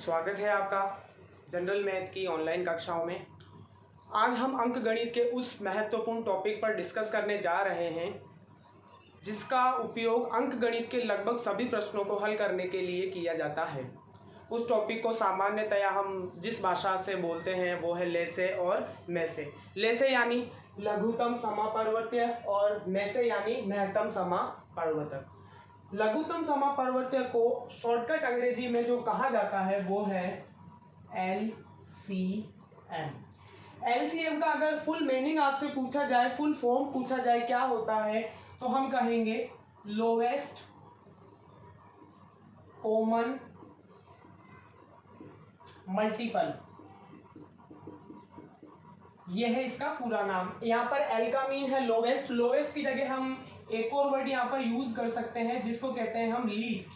स्वागत है आपका जनरल मैथ की ऑनलाइन कक्षाओं में। आज हम अंकगणित के उस महत्वपूर्ण टॉपिक पर डिस्कस करने जा रहे हैं जिसका उपयोग अंकगणित के लगभग सभी प्रश्नों को हल करने के लिए किया जाता है। उस टॉपिक को सामान्यतया हम जिस भाषा से बोलते हैं वो है लेसे और मैसे। लेसे यानी लघुत्तम समापवर्त्य और मैसे यानी महत्तम समापवर्तक। लघुत्तम समापवर्त्य को शॉर्टकट अंग्रेजी में जो कहा जाता है वो है LCM। LCM का अगर फुल मीनिंग आपसे पूछा जाए, फुल फॉर्म पूछा जाए क्या होता है, तो हम कहेंगे लोवेस्ट कॉमन मल्टीपल। यह है इसका पूरा नाम। यहाँ पर L का मीन है लोवेस्ट। लोवेस्ट की जगह हम एक और वर्ड यहाँ पर यूज कर सकते हैं जिसको कहते हैं हम लीस्ट।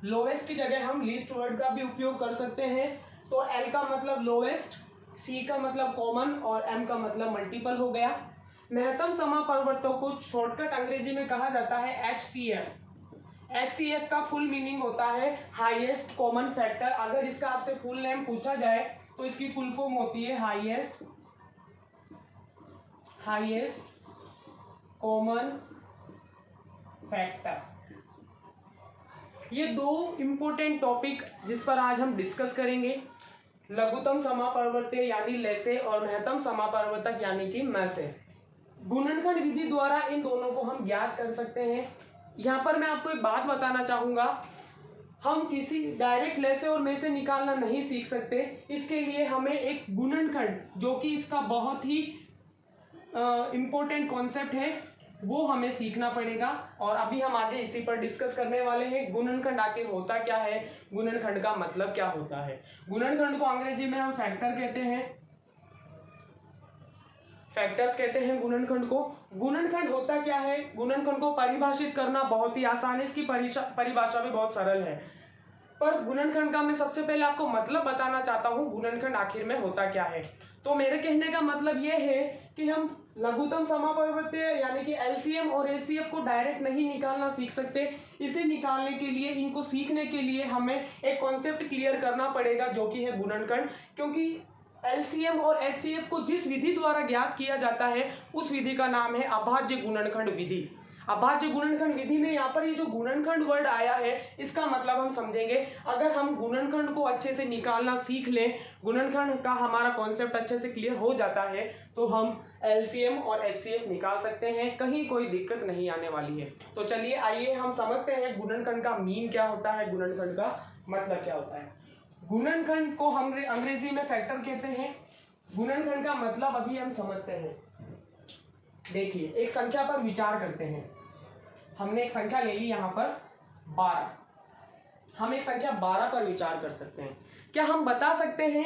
लोवेस्ट की जगह हम लीस्ट वर्ड का भी उपयोग कर सकते हैं। तो L का मतलब लोवेस्ट, C का मतलब कॉमन और M का मतलब मल्टीपल हो गया। महत्तम समापवर्तक को शॉर्टकट अंग्रेजी में कहा जाता है HCF। HCF का फुल मीनिंग होता है हाईएस्ट कॉमन फैक्टर। अगर इसका आपसे फुल नेम पूछा जाए तो इसकी फुल फॉर्म होती है हाईएस्ट कॉमन फैक्टर। ये दो इंपॉर्टेंट टॉपिक जिस पर आज हम डिस्कस करेंगे, लघुत्तम समापवर्त्य यानी लेसे और महत्तम समापवर्तक यानी कि मैसे। गुणनखंड विधि द्वारा इन दोनों को हम ज्ञात कर सकते हैं। यहाँ पर मैं आपको एक बात बताना चाहूंगा, हम किसी डायरेक्ट लेसे और मैसे निकालना नहीं सीख सकते। इसके लिए हमें एक गुणनखंड, जो कि इसका बहुत ही इम्पोर्टेंट कॉन्सेप्ट है, वो हमें सीखना पड़ेगा। और अभी हम आगे इसी पर डिस्कस करने वाले हैं। गुणनखंड आखिर होता क्या है, गुणनखंड का मतलब क्या होता है। गुणनखंड को अंग्रेजी में हम फैक्टर कहते हैं, फैक्टर्स कहते हैं गुणनखंड को। गुणनखंड होता क्या है, गुणनखंड को परिभाषित करना बहुत ही आसान है, इसकी परिभाषा भी बहुत सरल है। पर गुणनखंड का मैं सबसे पहले आपको मतलब बताना चाहता हूँ, गुणनखंड आखिर में होता क्या है। तो मेरे कहने का मतलब ये है कि हम लघुत्तम समापवर्त्य यानी कि LCM और HCF को डायरेक्ट नहीं निकालना सीख सकते। इसे निकालने के लिए, इनको सीखने के लिए हमें एक कॉन्सेप्ट क्लियर करना पड़ेगा जो कि है गुणनखंड। क्योंकि LCM और HCF को जिस विधि द्वारा ज्ञात किया जाता है उस विधि का नाम है अभाज्य गुणनखंड विधि। अभाज्य गुणनखंड विधि में यहाँ पर ये जो गुणनखंड वर्ड आया है इसका मतलब हम समझेंगे। अगर हम गुणनखंड को अच्छे से निकालना सीख लें, गुणनखंड का हमारा कॉन्सेप्ट अच्छे से क्लियर हो जाता है, तो हम LCM और HCF निकाल सकते हैं, कहीं कोई दिक्कत नहीं आने वाली है। तो चलिए आइए हम समझते हैं गुणनखंड का मीन क्या होता है, गुणनखंड का मतलब क्या होता है। गुणनखंड को हम अंग्रेजी में फैक्टर कहते हैं। गुणनखंड का मतलब अभी हम समझते हैं। देखिए, एक संख्या पर विचार करते हैं। हमने एक संख्या ले ली यहाँ पर 12। हम एक संख्या 12 पर विचार कर सकते हैं। क्या हम बता सकते हैं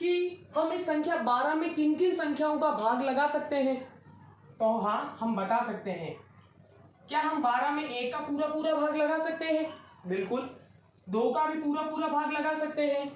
कि हम इस संख्या 12 में किन किन संख्याओं का भाग लगा सकते हैं? तो हाँ, हम बता सकते हैं। क्या हम 12 में 1 का पूरा पूरा भाग लगा सकते हैं? बिल्कुल। 2 का भी पूरा पूरा भाग लगा सकते हैं।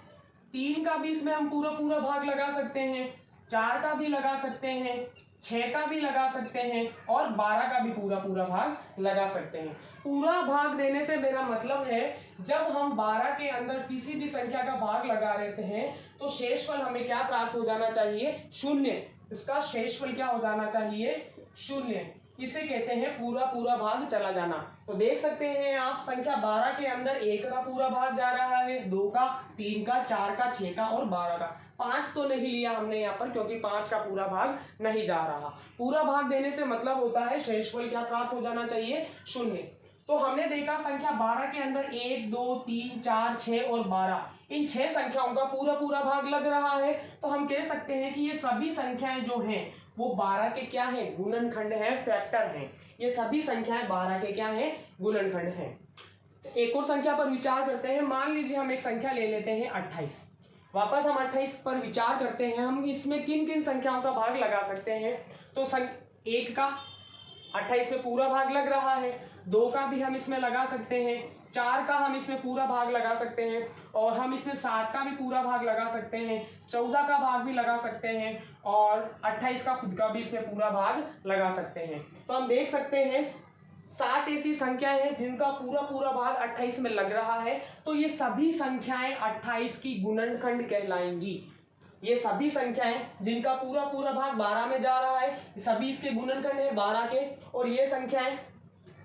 3 का भी इसमें हम पूरा पूरा भाग लगा सकते हैं। 4 का भी लगा सकते हैं। 6 का भी लगा सकते हैं और 12 का भी पूरा पूरा भाग लगा सकते हैं। पूरा भाग देने से मेरा मतलब है, जब हम 12 के अंदर किसी भी संख्या का भाग लगा रहे हैं तो शेषफल हमें क्या प्राप्त हो जाना चाहिए? शून्य। इसका शेषफल क्या हो जाना चाहिए? शून्य। इसे कहते हैं पूरा पूरा भाग चला जाना। तो देख सकते हैं आप, संख्या 12 के अंदर 1 का पूरा भाग जा रहा है, 2 का, 3 का, 4 का, 6 का और 12 का। 5 तो नहीं लिया हमने यहाँ पर क्योंकि 5 का पूरा भाग नहीं जा रहा। पूरा भाग देने से मतलब होता है शेषफल क्या प्राप्त हो जाना चाहिए? शून्य। तो हमने देखा संख्या 12 के अंदर 1, 2, 3, 4, 6 और 12, इन 6 संख्याओं का पूरा पूरा भाग लग रहा है। तो हम कह सकते हैं कि ये सभी संख्याएं जो हैं वो 12 के क्या है? गुणनखंड है, फैक्टर हैं। ये सभी संख्याएं 12 के क्या हैं? गुणनखंड हैं। एक और संख्या पर विचार करते हैं। मान लीजिए हम एक संख्या ले लेते हैं 28। वापस हम 28 पर विचार करते हैं, हम इसमें किन किन संख्याओं का भाग लगा सकते हैं? तो 1 का 28 में पूरा भाग लग रहा है, 2 का भी हम इसमें लगा सकते हैं, 4 का हम इसमें पूरा भाग लगा सकते हैं और हम इसमें 7 का भी पूरा भाग लगा सकते हैं, 14 का भाग भी लगा सकते हैं और 28 का खुद का भी इसमें पूरा भाग लगा सकते हैं। तो हम देख सकते हैं 7 ऐसी संख्याएं हैं जिनका पूरा पूरा भाग 28 में लग रहा है, तो ये सभी संख्याएं 28 की गुणनखंड कहलाएंगी। ये सभी संख्याएं जिनका पूरा पूरा भाग 12 में जा रहा है, सभी इसके गुणनखंड है 12 के, और ये संख्याएं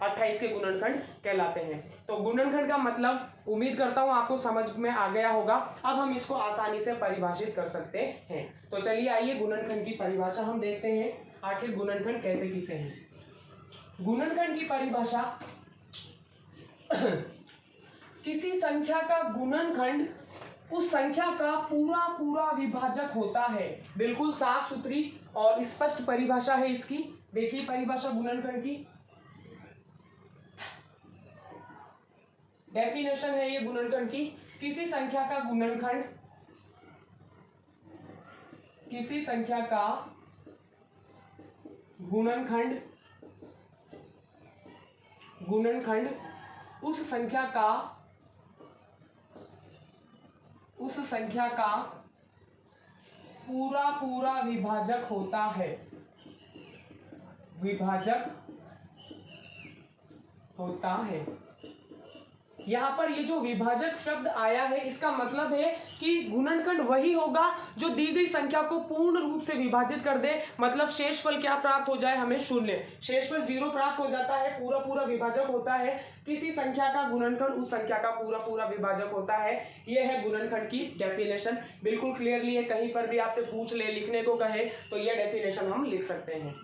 28 के गुणनखंड कहलाते हैं। तो गुणनखंड का मतलब उम्मीद करता हूं आपको समझ में आ गया होगा। अब हम इसको आसानी से परिभाषित कर सकते हैं। तो चलिए आइए गुणनखंड की परिभाषा हम देखते हैं, आखिर गुणनखंड कहते किसे हैं। गुणनखंड की परिभाषा किसी संख्या का गुणनखंड उस संख्या का पूरा पूरा विभाजक होता है। बिल्कुल साफ सुथरी और स्पष्ट परिभाषा है इसकी। देखिए परिभाषा गुणनखंड की, डेफिनेशन है ये गुणनखंड की। किसी संख्या का गुणनखंड, किसी संख्या का गुणनखंड, गुणनखंड उस संख्या का पूरा पूरा विभाजक होता है, विभाजक होता है। यहाँ पर ये जो विभाजक शब्द आया है, इसका मतलब है कि गुणनखंड वही होगा जो दी गई संख्या को पूर्ण रूप से विभाजित कर दे। मतलब शेषफल क्या प्राप्त हो जाए, हमें शून्य, शेषफल 0 प्राप्त हो जाता है, पूरा पूरा विभाजक होता है। किसी संख्या का गुणनखंड उस संख्या का पूरा पूरा विभाजक होता है। यह है गुणनखंड की डेफिनेशन। बिल्कुल क्लियरली है, कहीं पर भी आपसे पूछ ले, लिखने को कहे तो यह डेफिनेशन हम लिख सकते हैं।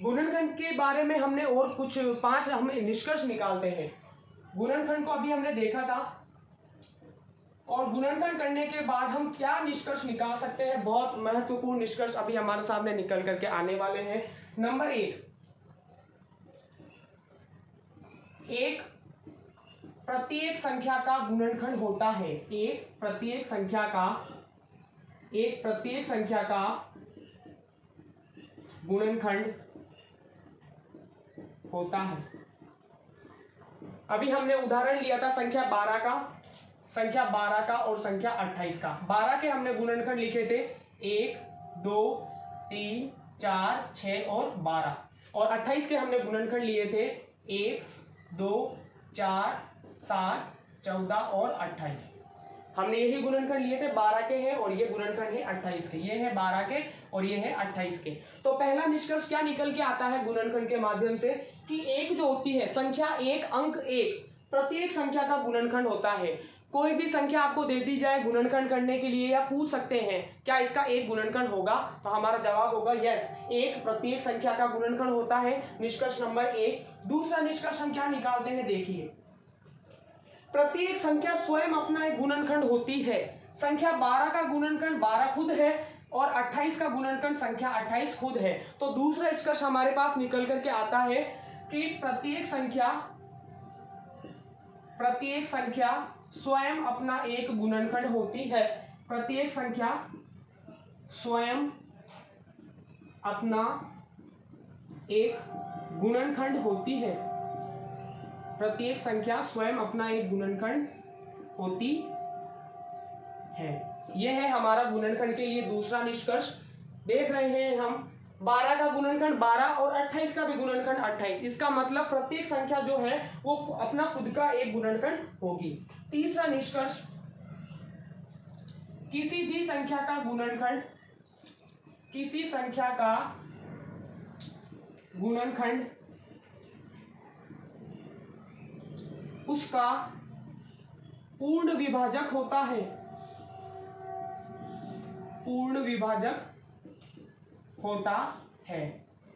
गुणनखंड के बारे में हमने और कुछ 5 हम निष्कर्ष निकालते हैं। गुणनखंड को अभी हमने देखा था, और गुणनखंड करने के बाद हम क्या निष्कर्ष निकाल सकते हैं, बहुत महत्वपूर्ण निष्कर्ष अभी हमारे सामने निकल करके आने वाले हैं। नंबर 1, एक प्रत्येक संख्या का गुणनखंड होता है। एक प्रत्येक संख्या का गुणनखंड होता है। अभी हमने उदाहरण लिया था संख्या 12 का और संख्या 28 का। 12 के हमने गुणनखंड लिखे थे 1, 2, 3, 4, 6 और 12, और 28 के हमने गुणनखंड लिए थे 1, 2, 4, 7, 14 और 28। हमने यही गुणनखंड लिए थे, 12 के हैं और ये गुणनखंड है 28 के। ये है 12 के और ये है 28 के। तो पहला निष्कर्ष क्या निकल के आता है गुणनखंड के माध्यम से, कि एक जो होती है संख्या 1, अंक 1, प्रत्येक संख्या का गुणनखंड होता है। कोई भी संख्या आपको दे दी जाए गुणनखंड करने के लिए, या पूछ सकते हैं क्या इसका एक गुणनखंड होगा, तो हमारा जवाब होगा यस, एक प्रत्येक संख्या का गुणनखंड होता है। निष्कर्ष नंबर 1। दूसरा निष्कर्ष हम क्या निकालते हैं, देखिए, प्रत्येक संख्या स्वयं अपना एक गुणनखंड होती है। संख्या 12 का गुणनखंड 12 खुद है और 28 का गुणनखंड संख्या 28 खुद है। तो दूसरा निष्कर्ष हमारे पास निकल करके आता है कि प्रत्येक संख्या स्वयं अपना एक गुणनखंड होती है। प्रत्येक संख्या स्वयं अपना एक गुणनखंड होती है। प्रत्येक संख्या स्वयं अपना एक गुणनखंड होती है। यह है हमारा गुणनखंड के लिए दूसरा निष्कर्ष। देख रहे हैं हम 12 का गुणनखंड 12 और 28 का भी गुणनखंड 28। इसका मतलब प्रत्येक संख्या जो है वो अपना खुद का एक गुणनखंड होगी। तीसरा निष्कर्ष, किसी भी संख्या का गुणनखंड, किसी संख्या का गुणनखंड उसका पूर्ण विभाजक होता है। पूर्ण विभाजक होता है।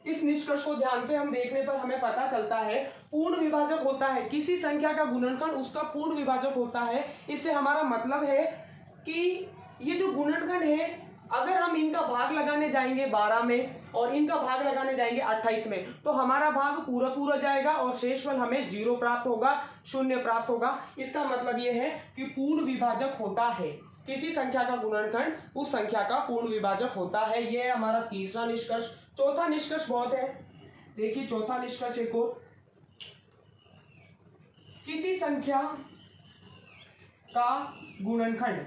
इस निष्कर्ष को ध्यान से हम देखने पर हमें पता चलता है पूर्ण विभाजक होता है। किसी संख्या का गुणनखंड उसका पूर्ण विभाजक होता है। इससे हमारा मतलब है कि ये जो गुणनखंड है, अगर हम इनका भाग लगाने जाएंगे 12 में और इनका भाग लगाने जाएंगे 28 में, तो हमारा भाग पूरा पूरा जाएगा और शेषफल हमें 0 प्राप्त होगा, 0 प्राप्त होगा। इसका मतलब यह है कि पूर्ण विभाजक होता है। किसी संख्या का गुणनखंड उस संख्या का पूर्ण विभाजक होता है। यह है हमारा तीसरा निष्कर्ष। चौथा निष्कर्ष बहुत है, देखिए चौथा निष्कर्ष एक और, किसी संख्या का गुणनखंड,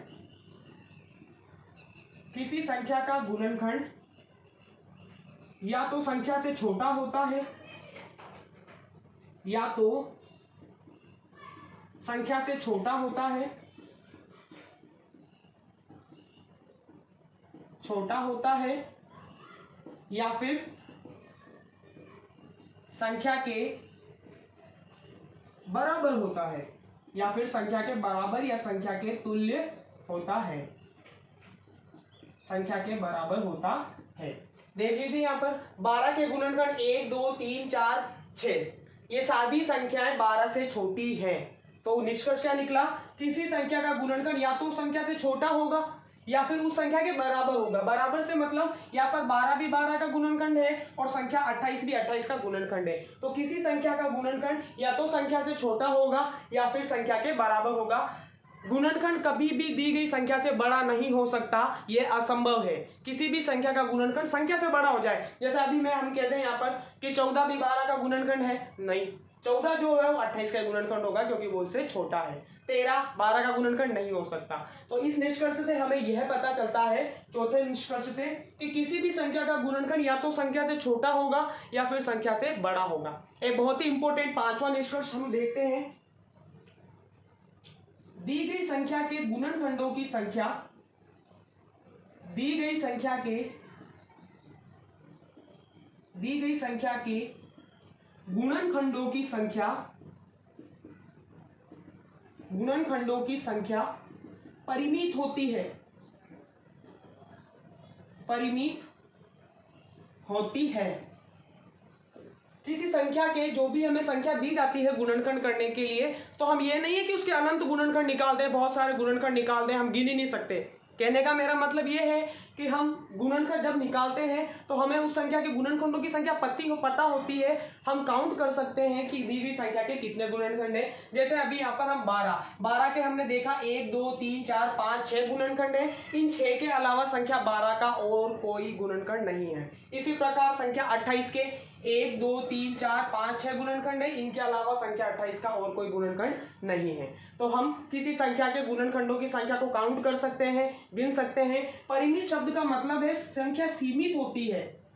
किसी संख्या का गुणनखंड या तो संख्या से छोटा होता है या तो संख्या से छोटा होता है, या फिर संख्या के बराबर होता है, या फिर संख्या के बराबर या संख्या के तुल्य होता है, संख्या के बराबर होता है। देख लीजिए यहाँ पर 12 के गुणनखंड 1 2 3 4 6, ये सारी संख्याएं 12 से छोटी हैं। तो निष्कर्ष क्या निकला, किसी संख्या का गुणनखंड या तो संख्या से छोटा होगा या फिर उस संख्या के बराबर होगा। बराबर से मतलब यहाँ पर 12 भी 12 का गुणनखंड है और संख्या 28 भी 28 का गुणनखंड है। तो किसी संख्या का गुणनखंड या तो संख्या से छोटा होगा या फिर संख्या के बराबर होगा। गुणनखंड कभी भी दी गई संख्या से बड़ा नहीं हो सकता, यह असंभव है। किसी भी संख्या का गुणनखंड संख्या से बड़ा हो जाए, जैसे अभी हम कहते हैं यहाँ पर कि 14 भी 12 का गुणनखंड है, नहीं, 14 जो है वो 28 का गुणनखंड होगा क्योंकि वो उससे छोटा है। 13 12 का गुणनखंड नहीं हो सकता। तो इस निष्कर्ष से हमें यह पता चलता है, चौथे निष्कर्ष से, कि किसी भी संख्या का गुणनखंड या तो संख्या से छोटा होगा या फिर संख्या से बड़ा होगा। एक बहुत ही इंपॉर्टेंट पांचवा निष्कर्ष हम देखते हैं। दी गई संख्या के गुणनखंडों की संख्या, दी गई संख्या के गुणनखंडों की संख्या परिमित होती है, किसी संख्या के जो भी हमें संख्या दी जाती है गुणनखंड करने के लिए, तो हम ये नहीं है कि उसके अनंत गुणनखंड निकाल दें, बहुत सारे गुणनखंड निकाल दें, हम गिन ही नहीं सकते। कहने का मेरा मतलब ये है कि हम गुणनखंड जब निकालते हैं तो हमें उस संख्या के गुणनखंडों की संख्या पता होती है। हम काउंट कर सकते हैं कि दी गई संख्या के कितने गुणनखंड हैं। जैसे अभी यहाँ पर हम 12 के हमने देखा 1 2 3 4 5 6 गुणनखंड है। इन 6 के अलावा संख्या 12 का और कोई गुणनखंड नहीं है। इसी प्रकार संख्या 28 के 1 2 3 4 5 6 गुणनखंड है, इनके अलावा संख्या 28 का और कोई गुणनखंड नहीं है। तो हम किसी संख्या के गुणनखंडों की संख्या को काउंट कर सकते हैं, गिन सकते हैं। परिमित शब्द का मतलब है संख्या सीमित होती है,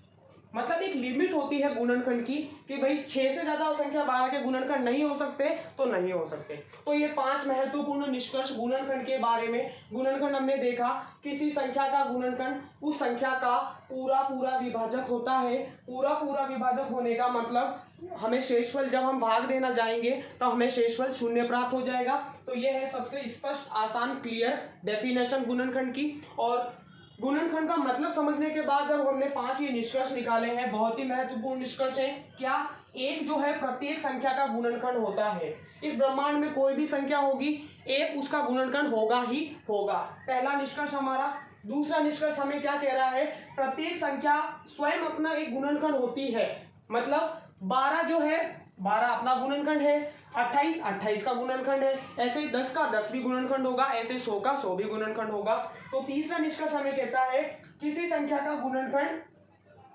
मतलब एक लिमिट होती है गुणनखंड की कि भाई 6 से ज्यादा संख्या 12 के गुणनखंड नहीं हो सकते तो नहीं हो सकते। तो ये 5 महत्वपूर्ण निष्कर्ष गुणनखंड के बारे में। गुणनखंड हमने देखा, किसी संख्या का गुणनखंड उस संख्या का पूरा विभाजक होता है। पूरा विभाजक होने का मतलब हमें शेषफल, जब हम भाग देना जाएंगे तो हमें शेषफल 0 प्राप्त हो जाएगा। तो यह है सबसे स्पष्ट, आसान, क्लियर डेफिनेशन गुणनखंड की। और गुणनखंड का मतलब समझने के बाद जब हमने 5 ये निष्कर्ष निकाले हैं, बहुत ही महत्वपूर्ण निष्कर्ष है। क्या? एक जो है प्रत्येक संख्या का गुणनखंड होता है। इस ब्रह्मांड में कोई भी संख्या होगी, एक उसका गुणनखंड होगा ही होगा। पहला निष्कर्ष हमारा। दूसरा निष्कर्ष हमें क्या कह रहा है, प्रत्येक संख्या स्वयं अपना एक गुणनखंड होती है। मतलब 12 जो है 12 अपना गुणनखंड है, 28 का गुणनखंड है, ऐसे 10 का 10 भी गुणनखंड होगा, ऐसे 100 का 100 भी गुणनखंड होगा। तो तीसरा निष्कर्ष हमें कहता है किसी संख्या का गुणनखंड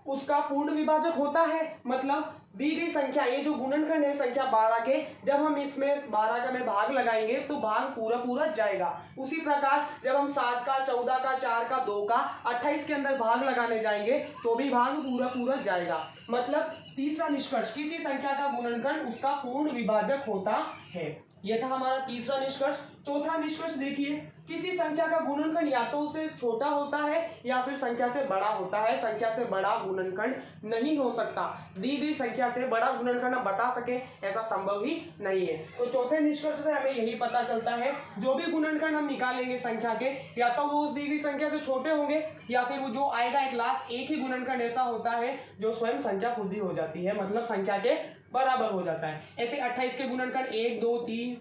उसका पूर्ण विभाजक होता है। मतलब दी गई संख्या, ये जो गुणनखंड है संख्या 12 के, जब हम इसमें 12 का में भाग लगाएंगे तो भाग पूरा जाएगा। उसी प्रकार जब हम 7 का 14 का 4 का 2 का 28 के अंदर भाग लगाने जाएंगे तो भी भाग पूरा जाएगा। मतलब तीसरा निष्कर्ष, किसी संख्या का गुणनखंड उसका पूर्ण विभाजक होता है। यह था हमारा तीसरा निष्कर्ष। चौथा निष्कर्ष देखिए, किसी संख्या का गुणनखंड या तो उससे छोटा होता है या फिर संख्या से बड़ा होता है। संख्या से बड़ा गुणनखंड नहीं हो सकता। दी गई संख्या से बड़ा गुणनखंड हम बता सके, ऐसा संभव ही नहीं है। तो चौथे निष्कर्ष से हमें यही पता चलता है, जो भी गुणनखंड हम निकालेंगे संख्या के, या तो वो उस दी गई संख्या से छोटे होंगे या फिर वो जो आएगा एक लास्ट एक ही गुणनखंड ऐसा होता है जो स्वयं संख्या खुद ही हो जाती है, मतलब संख्या के बराबर हो जाता है। ऐसे 28 के गुणनखंड 1 2 3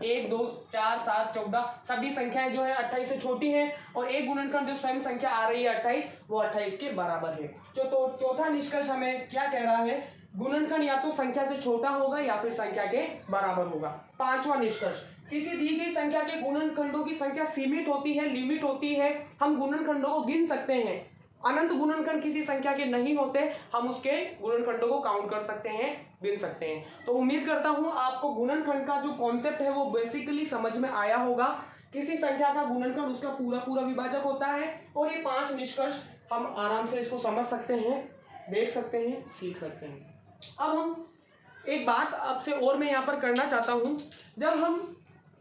1 2 4 7 14 सभी संख्याएं जो है 28 से छोटी हैं, और एक गुणनखंड जो स्वयं संख्या आ रही है 28, वो 28 के बराबर है। तो चौथा निष्कर्ष हमें क्या कह रहा है, गुणनखंड या तो संख्या से छोटा होगा या फिर संख्या के बराबर होगा। पांचवा निष्कर्ष, किसी दी गई संख्या के गुणनखंडों की संख्या सीमित होती है, लिमिट होती है। हम गुणनखंडों को गिन सकते हैं। अनंत गुणनखंड किसी संख्या के नहीं होते, हम उसके गुणनखंडों को काउंट कर सकते हैं, गिन सकते हैं। तो उम्मीद करता हूं आपको गुणनखंड का जो कॉन्सेप्ट है वो बेसिकली समझ में आया होगा। किसी संख्या का गुणनखंड उसका पूरा विभाजक होता है, और ये 5 निष्कर्ष हम आराम से इसको समझ सकते हैं, देख सकते हैं, सीख सकते हैं। अब हम एक बात आपसे और मैं यहाँ पर करना चाहता हूँ, जब हम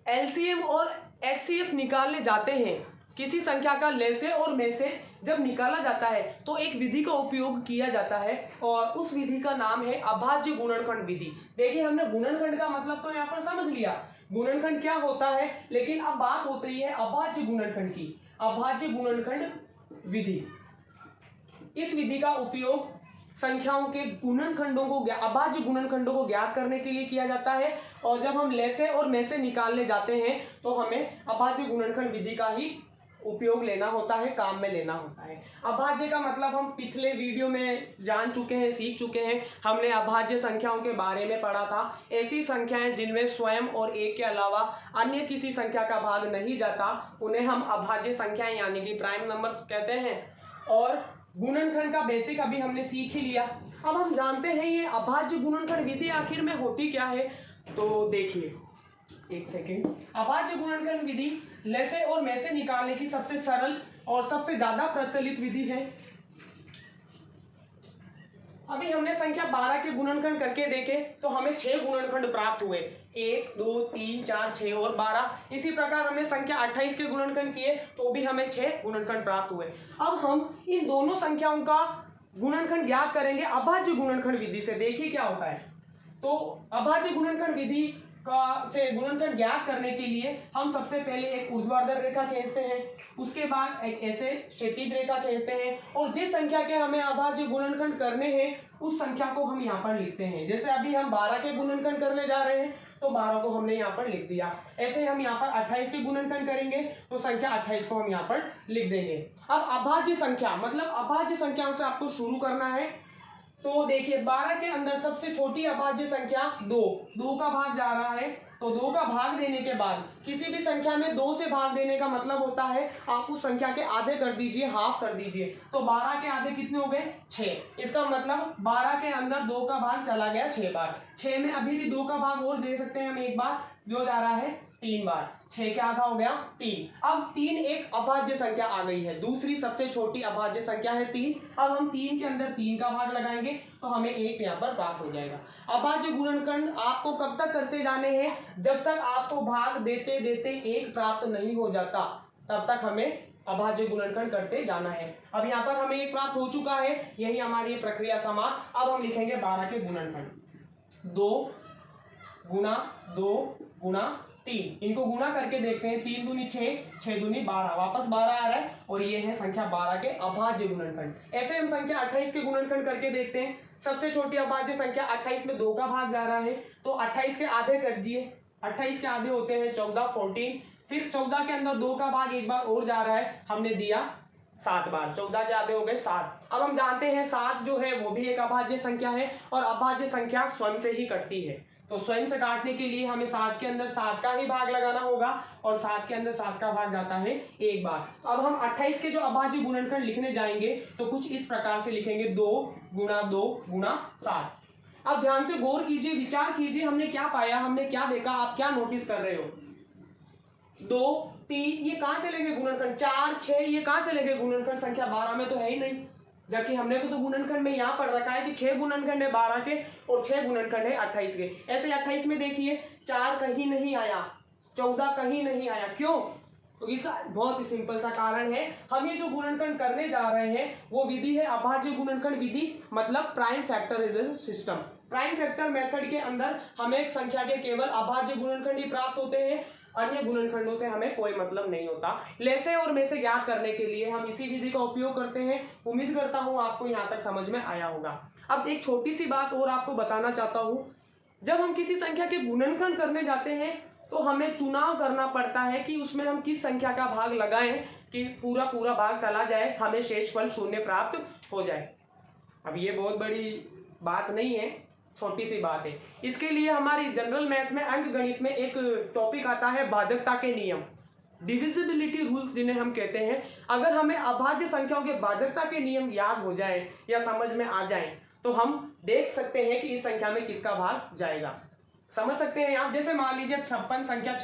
एलसीएम और एचसीएफ निकालने जाते हैं, किसी संख्या का लेसे और में से जब निकाला जाता है तो एक विधि का उपयोग किया जाता है और उस विधि का नाम है अभाज्य गुणनखंड विधि। देखिए हमने गुणनखंड का मतलब तो यहाँ पर समझ लिया, गुणनखंड क्या होता है, लेकिन अब बात होती है अभाज्य गुणनखंड की। अभाज्य गुणनखंड विधि, इस विधि का उपयोग संख्याओं के गुणनखंडों को, अभाज्य गुणनखंडों को ज्ञात करने के लिए किया जाता है और जब हम लेसे और में से निकालने जाते हैं तो हमें अभाज्य गुणनखंड विधि का ही उपयोग लेना होता है, काम में लेना होता है। अभाज्य का मतलब हम पिछले वीडियो में जान चुके हैं, सीख चुके हैं। हमने अभाज्य संख्याओं के बारे में पढ़ा था। ऐसी संख्याएं जिनमें स्वयं और एक के अलावा अन्य किसी संख्या का भाग नहीं जाता, उन्हें हम अभाज्य संख्याएं यानी कि प्राइम नंबर्स कहते हैं। और गुणनखंड का बेसिक अभी हमने सीख ही लिया। अब हम जानते हैं ये अभाज्य गुणनखंड विधि आखिर में होती क्या है। तो देखिए एक सेकेंड, अभाज्य गुणनखंड विधि लेसे और में से निकालने की सबसे सरल और सबसे ज्यादा प्रचलित विधि है। अभी हमने संख्या 12 के गुणनखंड करके देखे तो हमें 6 गुणनखंड प्राप्त हुए, 1 2 3 4 6 और 12। इसी प्रकार हमने संख्या 28 के गुणनखंड किए तो भी हमें 6 गुणनखंड प्राप्त हुए। अब हम इन दोनों संख्याओं का गुणनखंड ज्ञात करेंगे अभाज्य गुणनखंड विधि से। देखिए क्या होता है। तो अभाज्य गुणनखंड विधि का से गुणनखंड ज्ञात करने के लिए हम सबसे पहले एक ऊर्ध्वाधर रेखा खींचते हैं, उसके बाद एक ऐसे क्षैतिज रेखा खींचते हैं और जिस संख्या के हमें अभाज्य गुणनखंड करने हैं उस संख्या को हम यहाँ पर लिखते हैं। जैसे अभी हम 12 के गुणनखंड करने जा रहे हैं तो 12 को हमने यहाँ पर लिख दिया। ऐसे हम यहाँ पर 28 के गुणनखंड करेंगे तो संख्या 28 को हम यहाँ पर लिख देंगे। अब अभाज्य संख्या मतलब अभाज्य संख्याओं से आपको शुरू करना है। तो देखिए 12 के अंदर सबसे छोटी अभाज्य संख्या 2 का भाग जा रहा है। तो 2 का भाग देने के बाद किसी भी संख्या में 2 से भाग देने का मतलब होता है आप उस संख्या के आधे कर दीजिए, हाफ कर दीजिए। तो 12 के आधे कितने हो गए, 6। इसका मतलब 12 के अंदर 2 का भाग चला गया 6 बार। 6 में अभी भी 2 का भाग और दे सकते हैं हम एक बार, जो जा रहा है 3 बार। 6 के आधा हो गया 3। अब 3 एक अभाज्य संख्या आ गई है, दूसरी सबसे छोटी अभाज्य संख्या है 3। अब हम 3 के अंदर 3 का भाग लगाएंगे तो हमें 1 यहाँ पर प्राप्त हो जाएगा। अभाज्य गुणनखंड आपको कब तक करते जाने हैं, जब तक आपको भाग देते देते 1 प्राप्त नहीं हो जाता तब तक हमें अभाज्य गुणनखंड करते जाना है। अब यहाँ पर हमें 1 प्राप्त हो चुका है, यही हमारी प्रक्रिया समाप्त। अब हम लिखेंगे 12 के गुणनखंड, 2 गुणा 2 गुणा 3। इनको गुणा करके देखते हैं, 3 दूनी 6, 6 दूनी 12, वापस 12 आ रहा है और ये है संख्या 12 के अभाज्य गुणनखंड। ऐसे हम संख्या 28 के गुणनखंड करके देखते हैं। सबसे छोटी अभाज्य संख्या 28 में 2 का भाग जा रहा है तो 28 के आधे कर दिए, 28 के आधे होते हैं 14, 14। फिर 14 के अंदर 2 का भाग एक बार और जा रहा है, हमने दिया 7 बार, 14 के आधे हो गए 7। अब हम जानते हैं 7 जो है वो भी एक अभाज्य संख्या है और अभाज्य संख्या स्वयं से ही कटती है। तो स्वयं से काटने के लिए हमें 7 के अंदर 7 का ही भाग लगाना होगा और 7 के अंदर 7 का भाग जाता है एक बार। तो अब हम 28 के जो अभाज्य गुणनखंड लिखने जाएंगे तो कुछ इस प्रकार से लिखेंगे, 2 गुणा 2 गुणा 7। अब ध्यान से गौर कीजिए, विचार कीजिए, हमने क्या पाया, हमने क्या देखा, आप क्या नोटिस कर रहे हो। 2 3 ये कहाँ चले गए गुणनखंड, 4 6 ये कहाँ चले गए गुणनखंड, संख्या 12 में तो है ही नहीं। जबकि हमने तो गुणनखंड में यहाँ पढ़ रखा है कि 6 गुणनखंड है 12 के और 6 गुणनखंड है 28 के। ऐसे 28 में देखिए 4 कहीं नहीं आया, 14 कहीं नहीं आया, क्यों? तो इसका बहुत ही सिंपल सा कारण है, हम ये जो गुणनखंड करने जा रहे हैं वो विधि है अभाज्य गुणनखंड विधि, मतलब prime factorization system. Prime factor method के अंदर हमें एक संख्या के केवल अभाज्य गुणनखंड ही प्राप्त होते हैं, अन्य गुणनखंडों से हमें कोई मतलब नहीं होता। लेसे और में से ज्ञात करने के लिए हम इसी विधि का उपयोग करते हैं। उम्मीद करता हूं आपको यहां तक समझ में आया होगा। अब एक छोटी सी बात और आपको बताना चाहता हूं, जब हम किसी संख्या के गुणनखंड करने जाते हैं तो हमें चुनाव करना पड़ता है कि उसमें हम किस संख्या का भाग लगाएं कि पूरा पूरा भाग चला जाए, हमें शेषफल 0 प्राप्त हो जाए। अब ये बहुत बड़ी बात नहीं है, छोटी सी बात है। इसके लिए हमारी जनरल मैथ में, अंक गणित में एक टॉपिक आता है भाजकता के नियम, डिविजिबिलिटी रूल्स जिन्हें हम कहते हैं। अगर हमें अभाज्य संख्याओं के भाजकता के नियम याद हो जाए या समझ में आ जाए तो हम देख सकते हैं कि इस संख्या में किसका भाग जाएगा। समझ सकते हैं आप। जैसे मान लीजिए 56 संख्या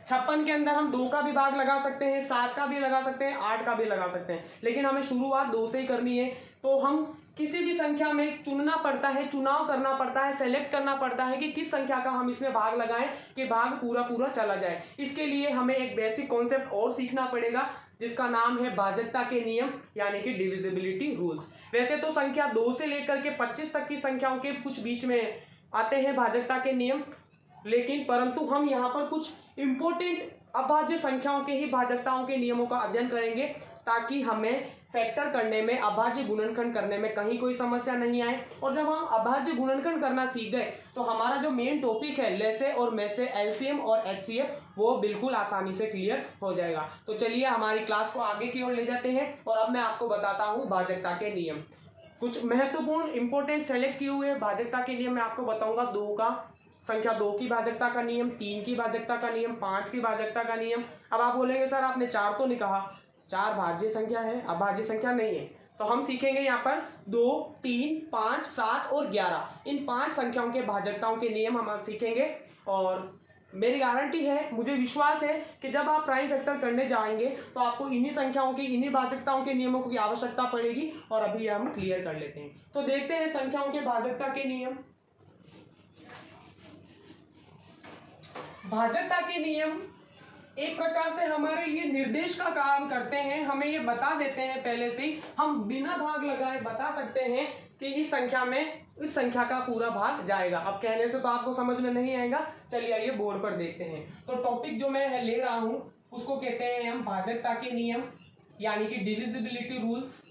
56 के अंदर हम 2 का भी भाग लगा सकते हैं, 7 का भी लगा सकते हैं, 8 का भी लगा सकते हैं, लेकिन हमें शुरुआत 2 से ही करनी है। तो हम किसी भी संख्या में चुनना पड़ता है, चुनाव करना पड़ता है, सेलेक्ट करना पड़ता है कि किस संख्या का हम इसमें भाग लगाएं कि भाग पूरा पूरा चला जाए। इसके लिए हमें एक बेसिक कॉन्सेप्ट और सीखना पड़ेगा जिसका नाम है भाजकता के नियम यानी कि डिविजिबिलिटी रूल्स। वैसे तो संख्या 2 से लेकर के 25 तक की संख्याओं के कुछ बीच में आते हैं भाजकता के नियम, लेकिन परंतु हम यहाँ पर कुछ इंपॉर्टेंट अभाज्य संख्याओं के ही भाजकताओं के नियमों का अध्ययन करेंगे ताकि हमें फैक्टर करने में, अभाज्य गुणनखंड करने में कहीं कोई समस्या नहीं आए। और जब हम अभाज्य गुणनखंड करना सीख गए तो हमारा जो मेन टॉपिक है लेसे और मेसे, एलसीएम और एचसीएफ, वो बिल्कुल आसानी से क्लियर हो जाएगा। तो चलिए हमारी क्लास को आगे की ओर ले जाते हैं और अब मैं आपको बताता हूँ भाजकता के नियम। कुछ महत्वपूर्ण इंपॉर्टेंट सेलेक्ट किए हुए भाजकता के नियम मैं आपको बताऊंगा। संख्या 2 की भाजकता का नियम, 3 की भाजकता का नियम, 5 की भाजकता का नियम। अब आप बोलेंगे सर आपने 4 तो नहीं कहा, 4 भाज्य संख्या है, अभाज्य संख्या नहीं है। तो हम सीखेंगे यहाँ पर 2, 3, 5, 7 और 11 इन 5 संख्याओं के भाजकताओं के नियम हम सीखेंगे। और मेरी गारंटी है, मुझे विश्वास है कि जब आप प्राइम फैक्टर करने जाएंगे तो आपको इन्हीं संख्याओं की, इन्हीं भाजकताओं के नियमों की आवश्यकता पड़ेगी और अभी हम क्लियर कर लेते हैं। तो देखते हैं संख्याओं के भाजकता के नियम। भाजकता के नियम एक प्रकार से हमारे लिए निर्देश का काम करते हैं, हमें ये बता देते हैं पहले से ही, हम बिना भाग लगाए बता सकते हैं कि इस संख्या में इस संख्या का पूरा भाग जाएगा। अब कहने से तो आपको समझ में नहीं आएगा, चलिए आइए बोर्ड पर देखते हैं। तो टॉपिक जो मैं ले रहा हूं उसको कहते हैं हम भाजकता के नियम यानी कि डिविजिबिलिटी रूल्स।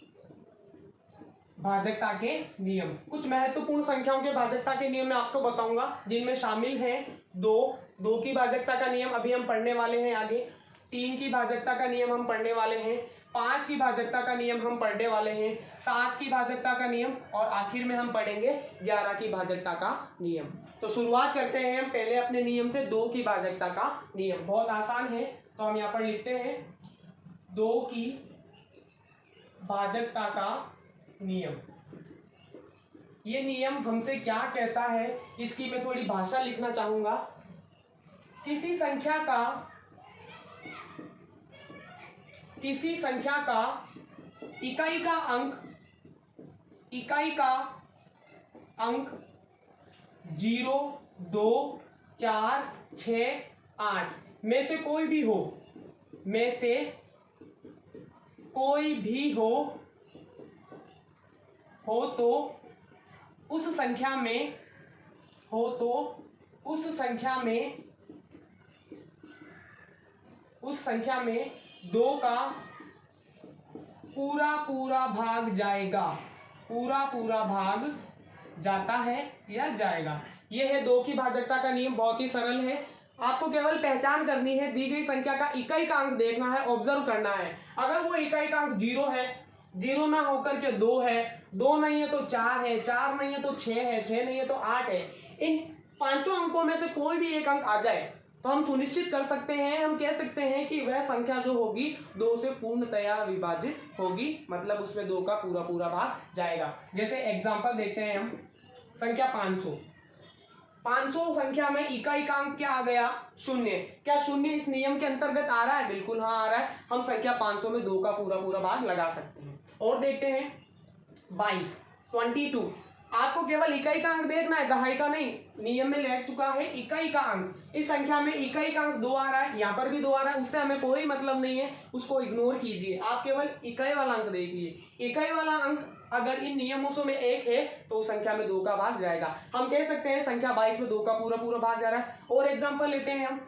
भाजकता के नियम, कुछ महत्वपूर्ण संख्याओं के भाजकता के नियम मैं आपको बताऊंगा जिनमें शामिल है 2 की भाजकता का नियम अभी हम पढ़ने वाले हैं आगे, 3 की भाजकता का नियम हम पढ़ने वाले हैं, 5 की भाजकता का नियम हम पढ़ने वाले हैं, 7 की भाजकता का नियम और आखिर में हम पढ़ेंगे 11 की भाजकता का नियम। तो शुरुआत करते हैं हम पहले अपने नियम से, 2 की भाजकता का नियम। बहुत आसान है, तो हम यहाँ पर लिखते हैं 2 की भाजकता का नियम। ये नियम हमसे क्या कहता है इसकी मैं थोड़ी भाषा लिखना चाहूंगा। किसी संख्या का इकाई का अंक 0, 2, 4, 6, 8 में से कोई भी हो तो उस संख्या में 2 का पूरा भाग जाएगा, पूरा भाग जाता है या जाएगा। यह है 2 की भाजकता का नियम, बहुत ही सरल है। आपको केवल पहचान करनी है, दी गई संख्या का इकाई का अंक देखना है, ऑब्जर्व करना है। अगर वो इकाई का अंक 0 है, 0 ना होकर के 2 है, 2 नहीं है तो 4 है, 4 नहीं है तो 6 है, 6 नहीं है तो 8 है, इन 5 अंकों में से कोई भी एक अंक आ जाए तो हम सुनिश्चित कर सकते हैं, हम कह सकते हैं कि वह संख्या जो होगी 2 से पूर्णतया विभाजित होगी, मतलब उसमें 2 का पूरा भाग जाएगा। जैसे एग्जांपल देखते हैं हम, संख्या 500 संख्या में इकाई का अंक क्या आ गया? 0। क्या 0 इस नियम के अंतर्गत आ रहा है? बिल्कुल हाँ आ रहा है। हम संख्या 500 में 2 का पूरा भाग लगा सकते हैं। और देखते हैं 22, आपको केवल इकाई का अंक देखना है, दहाई का नहीं, नियम में लिख चुका है इकाई का अंक। इस संख्या में इकाई का अंक 2 आ रहा है, यहाँ पर भी 2 आ रहा है, उससे हमें कोई मतलब नहीं है, उसको इग्नोर कीजिए, आप केवल इकाई वाला अंक देखिए। इकाई वाला अंक अगर इन नियमों में 1 है तो उस संख्या में 2 का भाग जाएगा। हम कह सकते हैं संख्या 22 में 2 का पूरा भाग जा रहा है। और एग्जाम्पल लेते हैं हम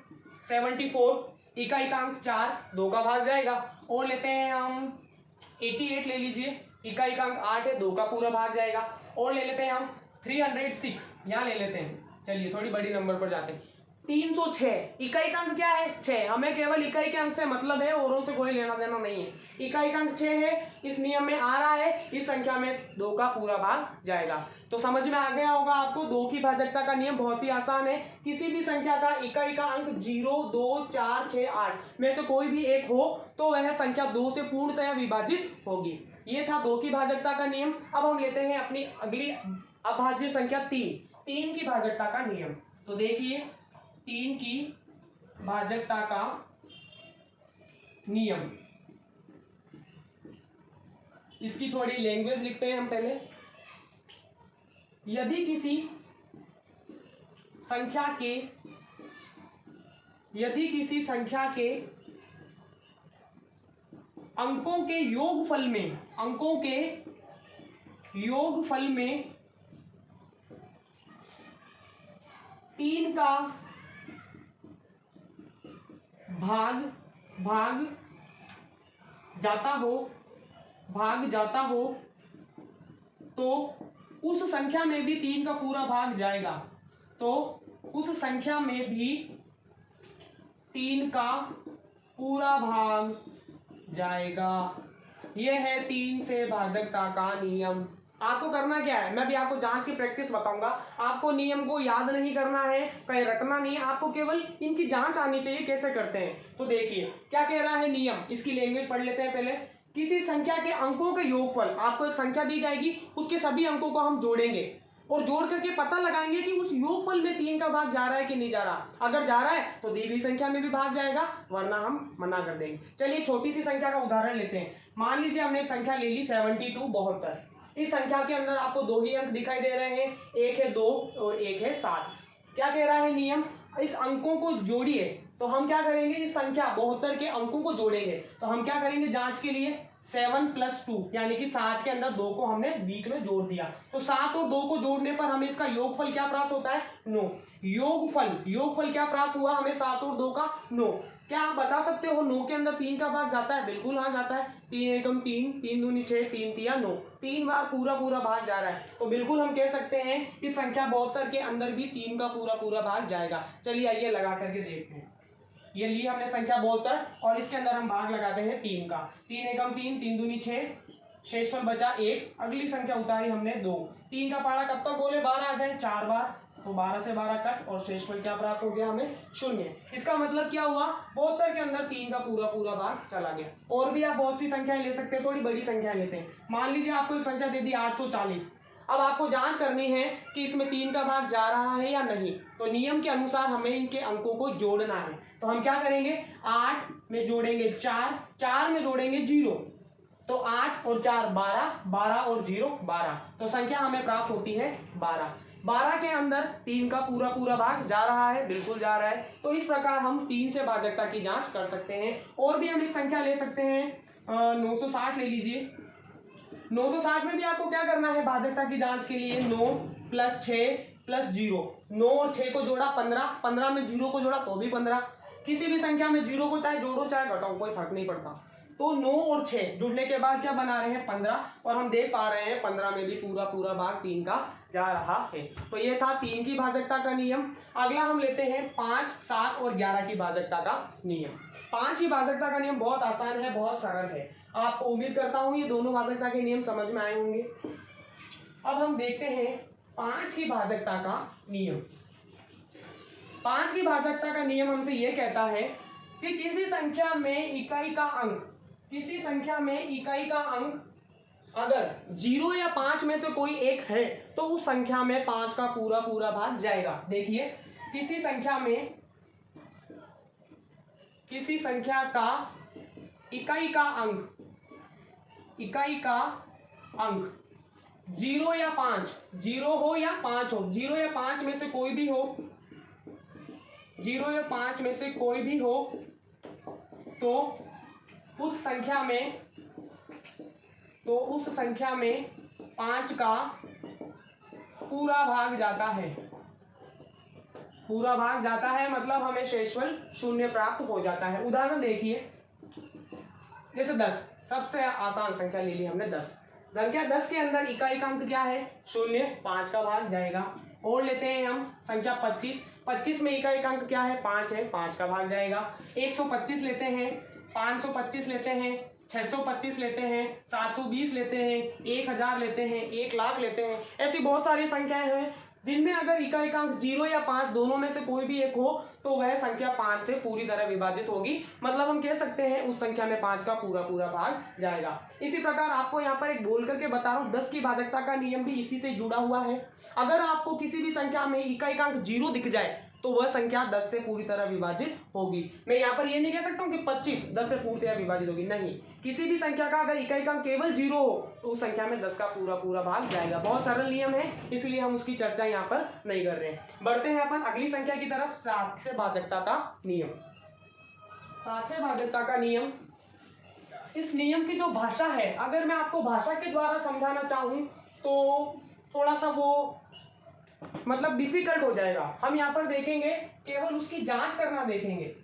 74, इकाई का अंक 4, 2 का भाग जाएगा। और लेते हैं हम 88 ले लीजिए, इकाई का अंक 8 है, 2 का पूरा भाग जाएगा। और ले लेते हैं हम 306, यहाँ ले लेते हैं, चलिए थोड़ी बड़ी नंबर पर जाते हैं, 306, इकाई का अंक क्या है? 6। हमें केवल इकाई के अंक से मतलब है, औरों से कोई लेना देना नहीं है। इकाई का अंक 6 है, इस नियम में आ रहा है, इस संख्या में 2 का पूरा भाग जाएगा। तो समझ में आ गया होगा आपको, 2 की भाजकता का नियम बहुत ही आसान है। किसी भी संख्या का इकाई का अंक 0, 2, 4, 6, 8 में से कोई भी एक हो तो वह संख्या 2 से पूर्णतया विभाजित होगी। ये था 2 की भाजकता का नियम। अब हम लेते हैं अपनी अगली अभाज्य संख्या 3 की भाजकता का नियम। तो देखिए 3 की भाजकता का नियम, इसकी थोड़ी लैंग्वेज लिखते हैं हम पहले। यदि किसी संख्या के अंकों के योगफल में 3 का भाग जाता हो तो उस संख्या में भी 3 का पूरा भाग जाएगा। तो उस संख्या में भी 3 का पूरा भाग जाएगा। यह है 3 से भाजकता का नियम। आपको करना क्या है, मैं भी आपको जांच की प्रैक्टिस बताऊंगा। आपको नियम को याद नहीं करना है, कहीं रटना नहीं है, आपको केवल इनकी जांच आनी चाहिए कैसे करते हैं। तो देखिए क्या कह रहा है नियम, इसकी लैंग्वेज पढ़ लेते हैं पहले। किसी संख्या के अंकों के योगफल, आपको एक संख्या दी जाएगी, उसके सभी अंकों को हम जोड़ेंगे और जोड़ करके पता लगाएंगे कि उस योगफल में 3 का भाग जा रहा है कि नहीं जा रहा। अगर जा रहा है तो दी गई संख्या में भी भाग जाएगा, वरना हम मना कर देंगे। चलिए छोटी सी संख्या का उदाहरण लेते हैं। मान लीजिए हमने एक संख्या ले ली 72, 72। इस संख्या के अंदर आपको 2 ही अंक दिखाई दे रहे हैं, एक है 2 और एक है 7। क्या कह रहा है नियम, इस अंकों को जोड़िए। तो हम क्या करेंगे, इस संख्या 72 के अंकों को जोड़ेंगे। तो हम क्या करेंगे जांच के लिए, 7 + 2 यानी कि 7 के अंदर 2 को हमने बीच में जोड़ दिया। तो 7 और 2 को जोड़ने पर हमें इसका योगफल क्या प्राप्त होता है, 9। योगफल क्या प्राप्त हुआ हमें, 7 और 2 का 9। क्या आप बता सकते हो 9 के अंदर 3 का भाग जाता है? बिल्कुल हाँ जाता है। 3 एकम 3, 3 दूनी 6, 3 तिया 9, 3 बार पूरा भाग जा रहा है। तो बिल्कुल हम कह सकते हैं इस संख्या 72 के अंदर भी 3 का पूरा भाग जाएगा। चलिए आइए लगा करके देखते हैं। ये लिया हमने संख्या 72 और इसके अंदर हम भाग लगाते हैं 3 का। 3 एकम 3, 3 दूनी 6, शेषफल बचा 1। अगली संख्या उतारी हमने 2। 3 का पारा कब तक बोले 12 आ जाए, 4 बार। तो 12 से 12 कट और शेषफल क्या प्राप्त हो गया हमें, 0। इसका मतलब क्या हुआ, 72 के अंदर 3 का पूरा भाग चला गया। और भी आप बहुत सी संख्याएं ले सकते हैं, थोड़ी बड़ी संख्या लेते हैं। मान लीजिए आपको एक संख्या दे दी 840। अब आपको जांच करनी है कि इसमें 3 का भाग जा रहा है या नहीं। तो नियम के अनुसार हमें इनके अंकों को जोड़ना है। तो हम क्या करेंगे, 8 में जोड़ेंगे 4, 4 में जोड़ेंगे 0। तो 8 और 4 12, 12 और 0 12। तो संख्या हमें प्राप्त होती है 12। 12 के अंदर 3 का पूरा भाग जा रहा है, बिल्कुल जा रहा है। तो इस प्रकार हम 3 से भाजकता की जांच कर सकते हैं। और भी हम एक संख्या ले सकते हैं, 960 ले लीजिए। 960 में भी आपको क्या करना है भाजकता की जांच के लिए, 9 + 6 + 0। 9 और 6 को जोड़ा 15, 15 में 0 को जोड़ा तो भी 15। किसी भी संख्या में 0 को चाहे जोड़ो चाहे घटाओ कोई फर्क नहीं पड़ता। तो 9 और 6 जुड़ने के बाद क्या बना रहे हैं, 15। और हम देख पा रहे हैं 15 में भी पूरा भाग 3 का जा रहा है। तो ये था 3 की भाजकता का नियम। अगला हम लेते हैं 5, 7 और 11 की भाजकता का नियम। 5 की भाजकता का नियम बहुत आसान है, बहुत सरल है। आपको उम्मीद करता हूं ये दोनों भाजकता के नियम समझ में आए होंगे। अब हम देखते हैं 5 की भाजकता का नियम। 5 की भाजकता का नियम हमसे यह कहता है कि किसी संख्या में इकाई का अंक अगर 0 या 5 में से कोई एक है तो उस संख्या में 5 का पूरा भाग जाएगा। देखिए किसी संख्या का इकाई का अंक 0 या 5, 0 हो या 5 हो, 0 या 5 में से कोई भी हो, 0 या 5 में से कोई भी हो, तो उस संख्या में 5 का पूरा भाग जाता है। पूरा भाग जाता है मतलब हमें शेषफल 0 प्राप्त हो जाता है। उदाहरण देखिए, जैसे 10, सबसे आसान संख्या ले ली हमने 10। संख्या 10 के अंदर इकाई का अंक क्या है, 0, 5 का भाग जाएगा। और लेते हैं हम संख्या 25, 25 में इकाई का अंक क्या है, 5 है, 5 का भाग जाएगा। 125 लेते हैं, 525 लेते हैं, 625 लेते हैं, 720 लेते हैं, 1000 लेते हैं, 1 लाख लेते हैं। ऐसी बहुत सारी संख्याएं हैं जिनमें अगर इकाई का अंक 0 या 5 दोनों में से कोई भी एक हो तो वह संख्या 5 से पूरी तरह विभाजित होगी। मतलब हम कह सकते हैं उस संख्या में 5 का पूरा भाग जाएगा। इसी प्रकार आपको यहाँ पर एक बोल करके बता रहा हूँ, 10 की भाजकता का नियम भी इसी से जुड़ा हुआ है। अगर आपको किसी भी संख्या में इकाई अंक 0 दिख जाए तो वह संख्या 10 से पूरी तरह विभाजित होगी। मैं यहाँ पर ये नहीं कह सकता हूँ कि 25 10 से पूरी तरह विभाजित होगी, नहीं। किसी भी संख्या का अगर इकाई अंक केवल 0 हो तो उस संख्या में 10 का पूरा भाग जाएगा। बहुत सरल नियम है, इसलिए हम उसकी चर्चा यहाँ पर नहीं कर रहे हैं। बढ़ते हैं अपन अगली संख्या की तरफ, 7 से भाजकता का नियम। 7 से भाजकता का नियम, इस नियम की जो भाषा है, अगर मैं आपको भाषा के द्वारा समझाना चाहूँ तो थोड़ा सा वो मतलब डिफिकल्ट हो जाएगा। हम यहाँ पर देखेंगे, केवल उसकी जांच करना देखेंगे।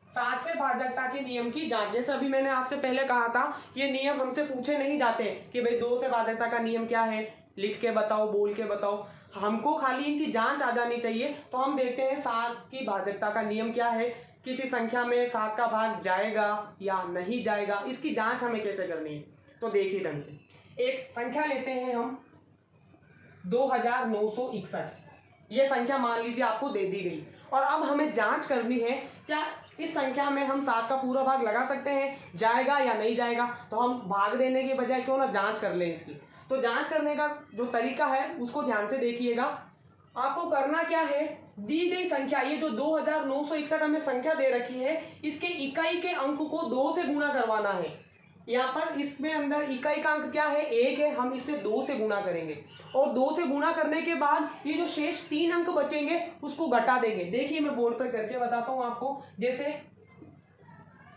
7 से भाजकता के नियम की जांच, जैसे अभी मैंने आपसे पहले कहा था, ये नियम हमसे पूछे नहीं जाते कि भाई 2 से भाजकता का नियम क्या है, लिख के बताओ, बोल के बताओ। हमको खाली इनकी जांच आ जानी चाहिए। तो हम देखते हैं 7 की भाजकता का नियम क्या है, किसी संख्या में 7 का भाग जाएगा या नहीं जाएगा, इसकी जांच हमें कैसे करनी है। तो देखिए ढंग से, एक संख्या लेते हैं हम 2961, ये संख्या मान लीजिए आपको दे दी गई, और अब हमें जांच करनी है क्या इस संख्या में हम 7 का पूरा भाग लगा सकते हैं, जाएगा या नहीं जाएगा। तो हम भाग देने के बजाय क्यों ना जांच कर लें इसकी। तो जांच करने का जो तरीका है उसको ध्यान से देखिएगा। आपको करना क्या है, दी गई संख्या, ये जो 2961 हमें संख्या दे रखी है, इसके इकाई के अंक को 2 से गुणा करवाना है। यहाँ पर इसमें अंदर इकाई का अंक क्या है, 1 है, हम इसे 2 से गुणा करेंगे, और 2 से गुणा करने के बाद ये जो शेष 3 अंक बचेंगे उसको घटा देंगे। देखिए मैं बोर्ड पर करके बताता हूँ आपको। जैसे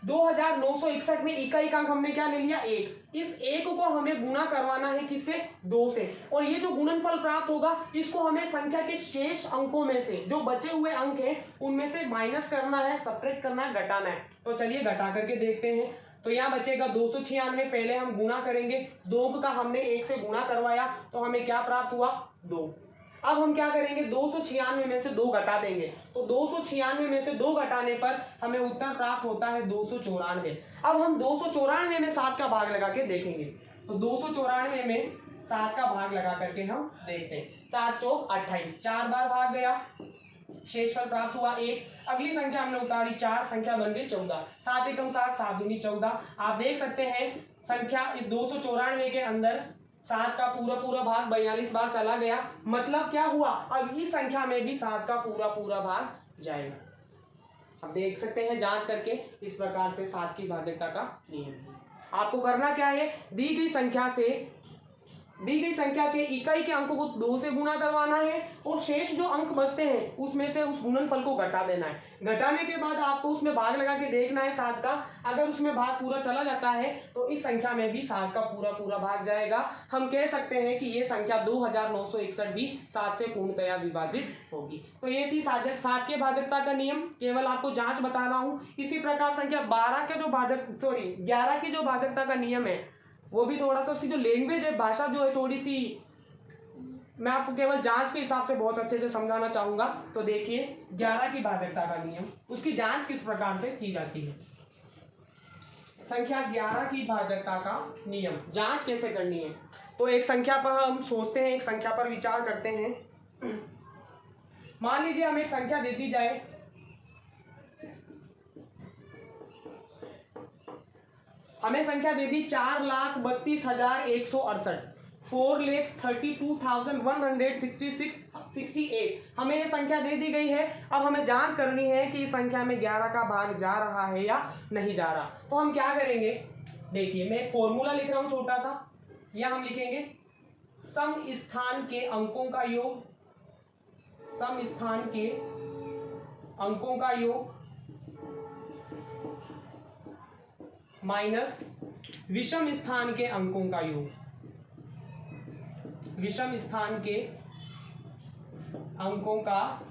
2961 में इकाई का अंक हमने क्या ले लिया, 1। इस 1 को हमें गुणा करवाना है किससे, 2 से, और ये जो गुणनफल प्राप्त होगा इसको हमें संख्या के शेष अंकों में से, जो बचे हुए अंक हैं उनमें से माइनस करना है, सब्ट्रैक्ट करना है, घटाना है। तो चलिए घटा करके देखते हैं। तो यहाँ बचेगा 296, पहले हम गुणा करेंगे, 2 का हमने 1 से गुणा करवाया तो हमें क्या प्राप्त हुआ, 2। अब हम क्या करेंगे, 296 में से 2 घटा देंगे, तो 296 में से 2 घटाने पर हमें उत्तर प्राप्त होता है 294। अब हम 294 में 7 का भाग लगा के देखेंगे। तो 294 में 7 का भाग लगा करके हम देखते हैं। 7 चौक 28, 4 बार भाग गया, शेषफल प्राप्त हुआ 1। अगली संख्या हमने उतारी 4, संख्या बन गई 14। 7 एकम 7, 7 दूनी 14। आप देख सकते हैं संख्या इस 294 के अंदर 7 का पूरा भाग 42 बार चला गया। मतलब क्या हुआ, अब इस संख्या में भी 7 का पूरा भाग जाएगा। अब देख सकते हैं जांच करके, इस प्रकार से 7 की भाजकता का नियम है। आपको करना क्या है, दी गई संख्या के इकाई के अंकों को 2 से गुणा करवाना है, और शेष जो अंक बचते हैं उसमें से उस गुणनफल को घटा देना है। घटाने के बाद आपको उसमें भाग लगा के देखना है 7 का। अगर उसमें भाग पूरा चला जाता है तो इस संख्या में भी 7 का पूरा भाग जाएगा। हम कह सकते हैं कि ये संख्या 2961 भी 7 से पूर्णतया विभाजित होगी। तो ये थी 7 के भाजकता का नियम, केवल आपको जांच बता रहा हूँ। इसी प्रकार संख्या 11 की जो भाजकता का नियम है, वो भी थोड़ा सा उसकी जो लैंग्वेज है, भाषा जो है थोड़ी सी, मैं आपको केवल जांच के हिसाब से बहुत अच्छे से समझाना चाहूंगा। तो देखिए 11 की भाजकता का नियम, उसकी जांच किस प्रकार से की जाती है। संख्या 11 की भाजकता का नियम, जांच कैसे करनी है। तो एक संख्या पर हम सोचते हैं, एक संख्या पर विचार करते हैं। मान लीजिए हमें एक संख्या दे दी जाए, हमें संख्या दे दी 4,32,168, 4,32,168। हमें ये संख्या दे दी गई है। अब हमें जांच करनी है कि इस संख्या में 11 का भाग जा रहा है या नहीं जा रहा। तो हम क्या करेंगे, देखिए मैं एक फॉर्मूला लिख रहा हूं छोटा सा। या हम लिखेंगे सम स्थान के अंकों का योग, सम स्थान के अंकों का योग माइनस विषम स्थान के अंकों का योग, विषम स्थान के अंकों का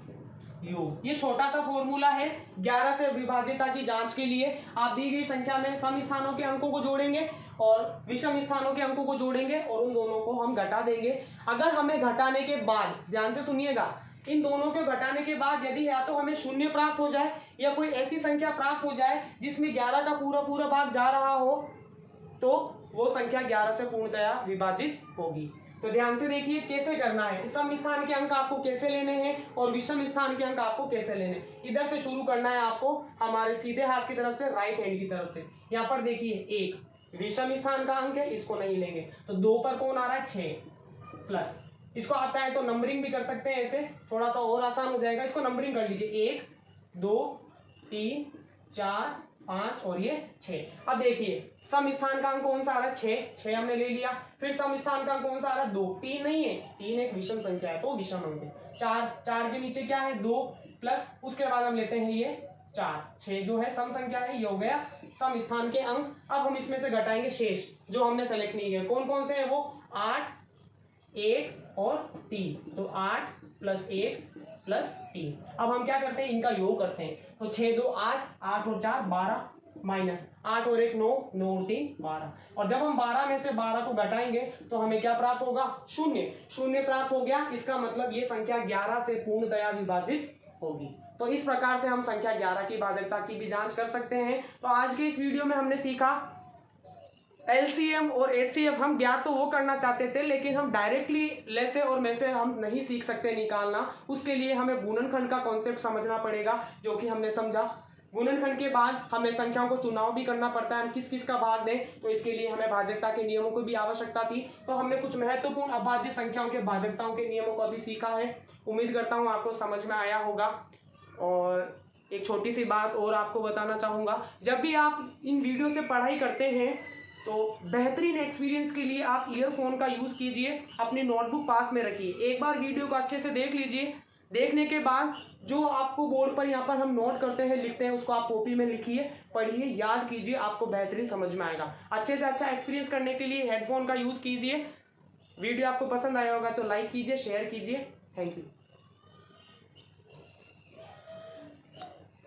योग। ये छोटा सा फॉर्मूला है 11 से विभाज्यता की जांच के लिए। आप दी गई संख्या में सम स्थानों के अंकों को जोड़ेंगे और विषम स्थानों के अंकों को जोड़ेंगे, और उन दोनों को हम घटा देंगे। अगर हमें घटाने के बाद, ध्यान से सुनिएगा, इन दोनों को घटाने के बाद यदि या तो हमें शून्य प्राप्त हो जाए या कोई ऐसी संख्या प्राप्त हो जाए जिसमें 11 का पूरा भाग जा रहा हो, तो वो संख्या 11 से पूर्णतया विभाजित होगी। तो ध्यान से देखिए कैसे करना है। सम स्थान के अंक आपको कैसे लेने हैं और विषम स्थान के अंक आपको कैसे लेने हैं। इधर से शुरू करना है आपको, हमारे सीधे हाथ की तरफ से, राइट हैंड की तरफ से। यहाँ पर देखिए 1 विषम स्थान का अंक है, इसको नहीं लेंगे। तो 2 पर कौन आ रहा है, 6 प्लस इसको आप चाहे तो नंबरिंग भी कर सकते हैं, ऐसे थोड़ा सा और आसान हो जाएगा। इसको नंबरिंग कर लीजिए 1 2 3 4 5 और ये 6। अब देखिए सम स्थान का अंक कौन सा आ रहा है, 6 हमने ले लिया। फिर सम स्थान का अंक कौन सा आ रहा है, 2। 3 नहीं है, 3 एक विषम संख्या है तो विषम अंक है। 4 के नीचे क्या है, 2 प्लस उसके बाद हम लेते हैं ये 4। 6 जो है सम संख्या है, ये हो गया सम स्थान के अंक। अब हम इसमें से घटाएंगे शेष जो हमने सेलेक्ट नहीं किया। कौन कौन से हैं वो, 8 1 और 3। तो 8 प्लस 1 प्लस 3। अब हम क्या करते हैं, इनका योग करते हैं। तो 6 2 8, 8 और 4 12, माइनस 8 और 1 9, 9 और 3 12। और जब हम 12 में से 12 को घटाएंगे तो हमें क्या प्राप्त होगा, 0। 0 प्राप्त हो गया, इसका मतलब ये संख्या 11 से पूर्णतया विभाजित होगी। तो इस प्रकार से हम संख्या 11 की भाजकता की भी जांच कर सकते हैं। तो आज के इस वीडियो में हमने सीखा एलसीएम और एचसीएफ हम ज्ञात तो वो करना चाहते थे, लेकिन हम डायरेक्टली लेसे और में से हम नहीं सीख सकते निकालना। उसके लिए हमें गुणनखंड का कॉन्सेप्ट समझना पड़ेगा, जो कि हमने समझा। गुणनखंड के बाद हमें संख्याओं को चुनाव भी करना पड़ता है, हम किस किस का भाग दें। तो इसके लिए हमें भाजकता के नियमों की भी आवश्यकता थी। तो हमने कुछ महत्वपूर्ण अभाज्य संख्याओं के भाजकताओं के नियमों को भी सीखा है। उम्मीद करता हूँ आपको समझ में आया होगा। और एक छोटी सी बात और आपको बताना चाहूँगा, जब भी आप इन वीडियो से पढ़ाई करते हैं तो बेहतरीन एक्सपीरियंस के लिए आप ईयरफोन का यूज़ कीजिए, अपनी नोटबुक पास में रखिए। एक बार वीडियो को अच्छे से देख लीजिए, देखने के बाद जो आपको बोर्ड पर यहाँ पर हम नोट करते हैं, लिखते हैं, उसको आप कॉपी में लिखिए, पढ़िए, याद कीजिए, आपको बेहतरीन समझ में आएगा। अच्छे से अच्छा एक्सपीरियंस करने के लिए हेडफोन का यूज़ कीजिए। वीडियो आपको पसंद आया होगा तो लाइक कीजिए, शेयर कीजिए। Thank you.